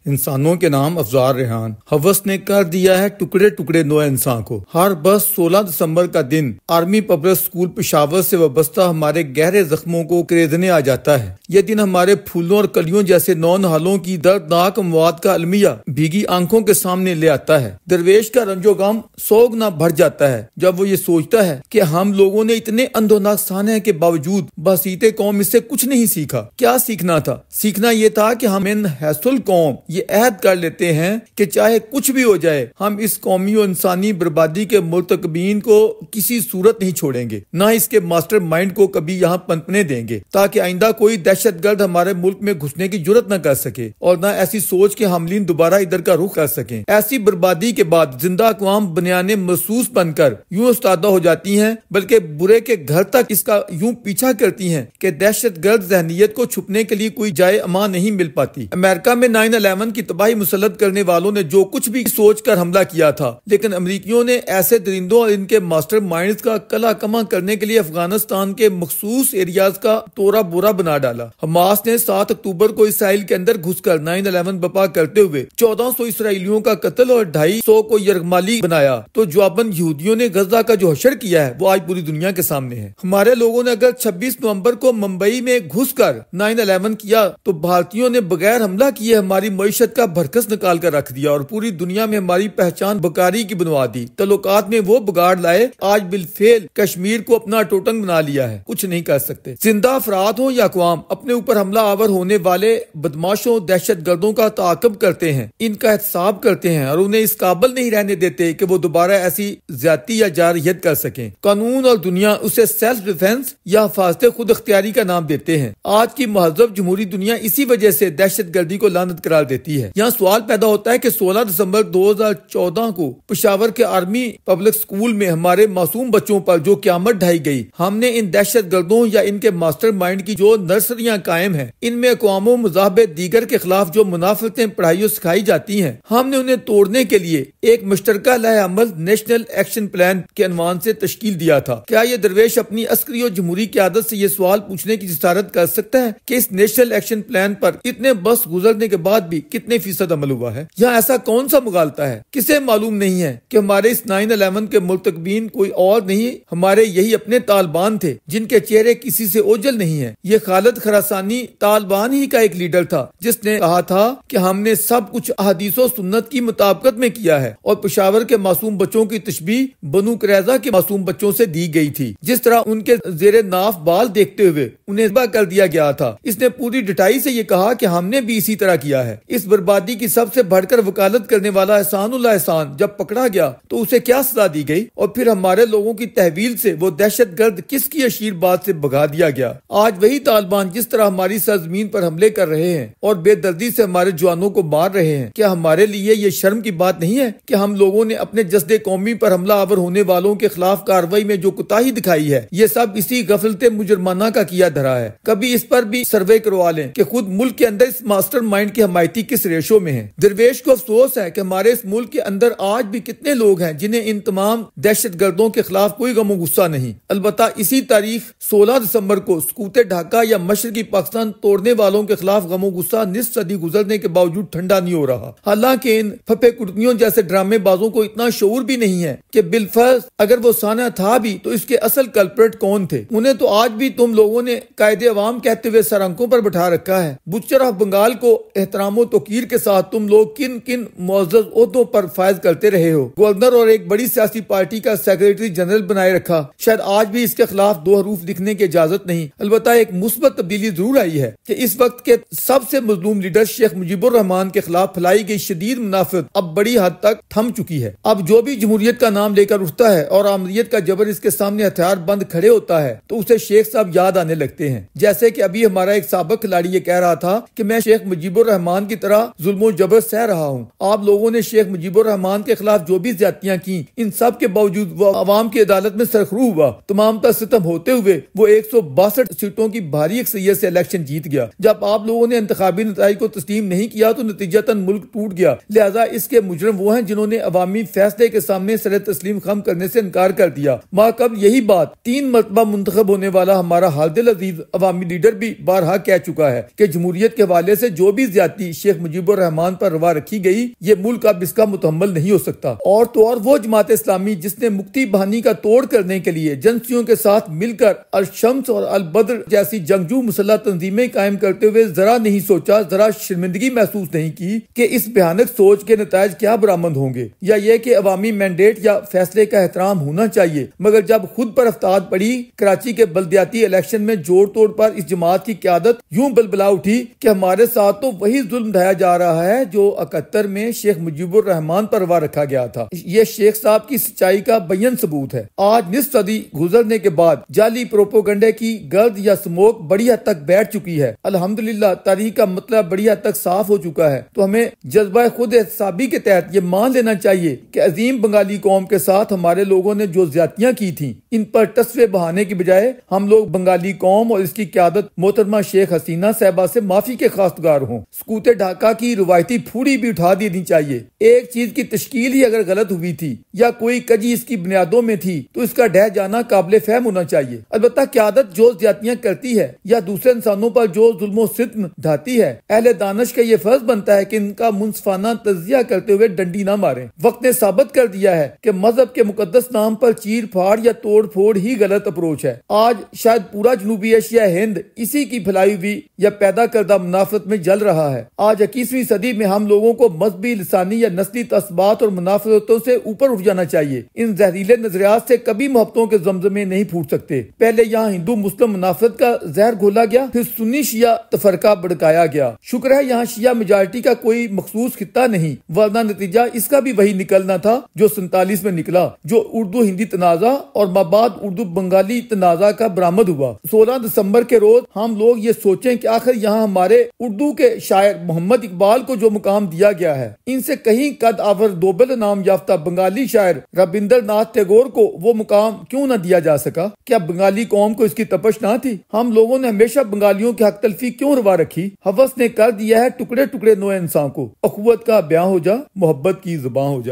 انسانوں کے نام افزار ریحان۔ ہوس نے کر دیا ہے ٹکڑے ٹکڑے نوع انسان کو۔ ہر برس 16 دسمبر کا دن آرمی پبلک اسکول پشاور سے وابستہ ہمارے گہرے زخموں کو کریدنے آ جاتا ہے۔ یہ دن ہمارے پھولوں اور کلیوں جیسے نونہالوں کی دردناک اموات کا المیہ بھیگی آنکھوں کے سامنے لے آتا ہے۔ درویش کا رنج و غم 100 گنا بڑھ جاتا ہے جب وہ یہ سوچتا ہے کہ ہم لوگوں نے اتنے اندھوناک سانحے کے باوجود بسیط قوم اس سے کچھ نہیں سیکھا۔ کیا سیکھنا تھا؟ سیکھنا یہ تھا کہ ہم ان حیث القوم یہ عہد کر لیتے ہیں کہ چاہے کچھ بھی ہو جائے ہم اس قومی و انسانی بربادی کے مرتکبین کو کسی صورت نہیں چھوڑیں گے، نہ اس کے ماسٹر مائنڈ کو کبھی یہاں پنپنے دیں گے، تاکہ آئندہ کوئی دہشت گرد ہمارے ملک میں گھسنے کی جرت نہ کر سکے اور نہ ایسی سوچ کے حاملین دوبارہ ادھر کا رخ کر سکیں۔ ایسی بربادی کے بعد زندہ اقوام بنیانے محسوس بن کر یوں استادہ ہو جاتی ہیں، بلکہ برے کے گھر تک اس کا یوں پیچھا کرتی ہیں کہ دہشت گرد ذہنیت کو چھپنے کے لیے کوئی جائے امان نہیں مل پاتی۔ امریکہ میں 9/11 کی تباہی مسلط کرنے والوں نے جو کچھ بھی سوچ کر حملہ کیا تھا، لیکن امریکیوں نے ایسے درندوں اور ان کے ماسٹر مائنڈز کا کلا کما کرنے کے لیے افغانستان کے مخصوص ایریاز کا تورا بورا بنا ڈالا۔ حماس نے 7 اکتوبر کو اسرائیل کے اندر گھس کر 9/11 بپا کرتے ہوئے 1400 اسرائیلیوں کا قتل اور 250 کو یرغمالی بنایا، تو جواباً یہودیوں نے غزہ کا جو حشر کیا ہے وہ آج پوری دنیا کے سامنے ہے۔ ہمارے لوگوں نے اگر 26 نومبر کو ممبئی میں گھس کر 9/11 کیا تو بھارتیوں نے بغیر حملہ کیے ہماری معیشت کا بھرکس نکال کر رکھ دیا اور پوری دنیا میں ہماری پہچان بکاری کی بنوا دی۔ تعلقات میں وہ بگاڑ لائے، آج بالفعل کشمیر کو اپنا ٹوٹن بنا لیا ہے، کچھ نہیں کر سکتے۔ زندہ افراد ہوں یا اقوام اپنے اوپر حملہ آور ہونے والے بدماشوں دہشت گردوں کا تعاقب کرتے ہیں، ان کا احتساب کرتے ہیں اور انہیں اس قابل نہیں رہنے دیتے کہ وہ دوبارہ ایسی زیادتی یا جارحیت کر سکیں۔ قانون اور دنیا اسے سیلف ڈیفنس یا حفاظت خود اختیاری کا نام دیتے ہیں۔ آج کی مہذب جمہوری دنیا اسی وجہ سے دہشت گردی کو لعنت قرار دیتی ہے۔ یہاں سوال پیدا ہوتا ہے کہ 16 دسمبر 2014 کو پشاور کے آرمی پبلک اسکول میں ہمارے معصوم بچوں پر جو قیامت ڈھائی گئی، ہم نے ان دہشت گردوں یا ان کے ماسٹر مائنڈ کی جو نرسریاں قائم ہیں، ان میں اقوام و مذاہب دیگر کے خلاف جو منافرتیں پڑھائیوں سکھائی جاتی ہیں، ہم نے انہیں توڑنے کے لیے ایک مشترکہ لائحہ عمل نیشنل ایکشن پلان کے عنوان سے تشکیل دیا تھا۔ کیا یہ درویش اپنی عسکری اور جمہوری قیادت سے یہ سوال پوچھنے کی جسارت کر سکتا ہے کہ اس نیشنل ایکشن پلان پر اتنے برس گزرنے کے بعد بھی کتنے فیصد عمل ہوا ہے؟ یا ایسا کون سا مغالطہ ہے؟ کسے معلوم نہیں ہے کہ ہمارے اس 9/11 کے مرتکبین کوئی اور نہیں، ہمارے یہی اپنے طالبان تھے جن کے چہرے کسی سے اوجھل نہیں ہیں۔ یہ خالد خراسانی طالبان ہی کا ایک لیڈر تھا جس نے کہا تھا کہ ہم نے سب کچھ احادیث و سنت کی مطابقت میں کیا ہے، اور پشاور کے معصوم بچوں کی تشبیہ بنو قریظہ کے معصوم بچوں سے دی گئی تھی، جس طرح ان کے زیر ناف بال دیکھتے ہوئے انہیں ذبح کر دیا گیا تھا۔ اس نے پوری ڈٹائی سے یہ کہا کہ ہم نے بھی اسی طرح کیا ہے۔ اس بربادی کی سب سے بڑھ کر وکالت کرنے والا احسان اللہ احسان جب پکڑا گیا تو اسے کیا سزا دی گئی، اور پھر ہمارے لوگوں کی تحویل سے وہ دہشت گرد کس کی اشیر بات سے بھگا دیا گیا۔ آج وہی طالبان جس طرح ہماری سرزمین پر حملے کر رہے ہیں اور بے دردی سے ہمارے جوانوں کو مار رہے ہیں، کیا ہمارے لیے یہ شرم کی بات نہیں ہے کہ ہم لوگوں نے اپنے جسد قومی پر حملہ آور ہونے والوں کے خلاف کارروائی میں جو کوتاہی دکھائی ہے، یہ سب اسی غفلت مجرمانہ کا کیا دھرا ہے؟ کبھی اس پر بھی سروے کروا لیں کہ خود ملک کے اندر اس ماسٹر مائنڈ کی حمایتی کس ریشو میں ہے۔ درویش کو افسوس ہے کہ ہمارے اس ملک کے اندر آج بھی کتنے لوگ ہیں جنہیں ان تمام دہشت گردوں کے خلاف کوئی غم و غصہ نہیں۔ البتہ اسی تاریخ 16 دسمبر کو سکوت ڈھاکہ یا مشرقی پاکستان توڑنے والوں کے خلاف غم و غصہ نصف صدی گزرنے کے باوجود ٹھنڈا نہیں ہو رہا۔ حالانکہ ان پھپے کڑتیوں جیسے ڈرامے بازوں کو اتنا شعور بھی نہیں ہے کہ بالفرض اگر وہ سانحہ تھا بھی تو اس کے اصل کلپریٹ کون تھے۔ انہیں تو آج بھی تم لوگوں نے قائد عوام کہتے ہوئے سرانکوں پر بٹھا رکھا ہے۔ بچر آف بنگال کو احترام و توقیر کے ساتھ تم لوگ کن کن معزز عہدوں پر فائز کرتے رہے ہو۔ گورنر اور ایک بڑی سیاسی پارٹی کا سیکریٹری جنرل بنائے رکھا، شاید آج بھی اس کے خلاف 2 حروف لکھنے کی اجازت نہیں۔ البتہ ایک مثبت تبدیلی ضرور آئی ہے کہ اس وقت کے سب سے مظلوم لیڈر شیخ مجیب الرحمان کے خلاف پھیلائی گئی شدید منافرت اب بڑی حد تک تھم چکی ہے۔ اب جو بھی جمہوریت کا نام لے کر اٹھتا ہے اور آمریت کا جبر اس کے سامنے ہتھیار بند کھڑے ہوتا ہے تو اسے شیخ صاحب یاد آنے لگتے ہیں۔ جیسے کہ ابھی ہمارا ایک سابق کھلاڑی یہ کہہ رہا تھا کہ میں شیخ مجیب الرحمان کی طرح ظلم و جبر سہ رہا ہوں۔ آپ لوگوں نے شیخ مجیب الرحمان کے خلاف جو بھی زیادتیاں کی، ان سب کے باوجود وہ عوام کی عدالت میں سرخرو ہوا۔ تمام تر ستم ہوتے ہوئے وہ 162 سیٹوں کی بھاری اکثریت سے الیکشن جیت گیا۔ جب آپ لوگوں نے انتخابی نتائج کو تسلیم نہیں کیا تو نتیجتاً ملک ٹوٹ گیا۔ لہذا اس کے مجرم وہ ہیں جنہوں نے عوامی فیصلے کے سامنے سر تسلیم خم کرنے سے انکار کر دیا۔ ماقبل یہی بات 3 مرتبہ منتخب ہونے والا ہمارا خالد العزیز عوامی لیڈر بھی بارہا کہہ چکا ہے کہ جمہوریت کے حوالے سے جو بھی زیادتی شیخ شیخ مجیب الرحمان پر روا رکھی گئی، یہ ملک اب اس کا متحمل نہیں ہو سکتا۔ اور تو اور وہ جماعت اسلامی جس نے مکتی بہانی کا توڑ کرنے کے لیے ایجنسیوں کے ساتھ مل کر الشمس اور البدر جیسی جنگجو مسلح تنظیمیں قائم کرتے ہوئے ذرا نہیں سوچا، ذرا شرمندگی محسوس نہیں کی کہ اس بھیانک سوچ کے نتائج کیا برآمد ہوں گے، یا یہ کہ عوامی مینڈیٹ یا فیصلے کا احترام ہونا چاہیے، مگر جب خود پر افتاد پڑی کراچی کے بلدیاتی الیکشن میں جوڑ توڑ پر اس جماعت کی قیادت یوں بلبلا اٹھی کہ ہمارے ساتھ تو وہی ظلم ڈھایا جا رہا ہے جو 71 میں شیخ مجیب الرحمان پر روا رکھا گیا تھا۔ یہ شیخ صاحب کی سچائی کا بیان ثبوت ہے۔ آج نصف صدی گزرنے کے بعد جعلی پروپیگنڈے کی گرد یا سموک بڑی حد تک بیٹھ چکی ہے۔ الحمدللہ تاریخ کا مطلب بڑی حد تک صاف ہو چکا ہے، تو ہمیں جذبہ خود احتسابی کے تحت یہ مان لینا چاہیے کہ عظیم بنگالی قوم کے ساتھ ہمارے لوگوں نے جو زیادتیاں کی تھیں، ان پر تصفیے بہانے کی بجائے ہم لوگ بنگالی قوم اور اس کی قیادت محترمہ شیخ حسینہ صاحبہ سے معافی کے خواستگار ہوں۔ سکوت ڈھاکہ کی روایتی پھوڑی بھی اٹھا دینی چاہیے۔ ایک چیز کی تشکیل ہی اگر غلط ہوئی تھی یا کوئی کجی اس کی بنیادوں میں تھی تو اس کا ڈھہ جانا قابل فہم ہونا چاہیے۔ البتہ قیادت جو زیادتیاں کرتی ہے یا دوسرے انسانوں پر جو ظلم و ستم ڈھاتی ہے، اہل دانش کا یہ فرض بنتا ہے کہ ان کا منصفانہ تجزیہ کرتے ہوئے ڈنڈی نہ ماریں۔ وقت نے ثابت کر دیا ہے کہ مذہب کے مقدس نام پر چیر پھاڑ یا توڑ پھوڑ ہی غلط اپروچ ہے۔ آج شاید پورا جنوبی ایشیا ہند اسی کی پھیلائی ہوئی یا پیدا کردہ منافرت میں جل رہا ہے۔ آج 21ویں صدی میں ہم لوگوں کو مذہبی، لسانی یا نسلی تعصبات اور منافرتوں سے اوپر اٹھ جانا چاہیے۔ ان زہریلے نظریات سے کبھی محبتوں کے زمزمے نہیں پھوٹ سکتے۔ پہلے یہاں ہندو مسلم منافرت کا زہر گھولا گیا، پھر سنی شیعہ تفرقہ بڑکایا گیا۔ شکر ہے یہاں شیعہ میجارٹی کا کوئی مخصوص خطہ نہیں، ورنہ نتیجہ اس کا بھی وہی نکلنا تھا جو 47 میں نکلا، جو اردو ہندی تنازع اور مابعد اردو بنگالی تنازع کا برآمد ہوا۔ 16 دسمبر کے روز ہم لوگ یہ سوچیں کہ آخر یہاں ہمارے اردو کے شاعر محمد اقبال کو جو مقام دیا گیا ہے، ان سے کہیں قد آور دوبل نام یافتہ بنگالی شاعر ربندر ناتھ ٹیگور کو وہ مقام کیوں نہ دیا جا سکا؟ کیا بنگالی قوم کو اس کی تپش نہ تھی؟ ہم لوگوں نے ہمیشہ بنگالیوں کی حق تلفی کیوں روا رکھی؟ ہوس نے کر دیا ہے ٹکڑے ٹکڑے نوع انسان کو۔ اخوت کا بیاں ہو جا، محبت کی زباں ہو جا۔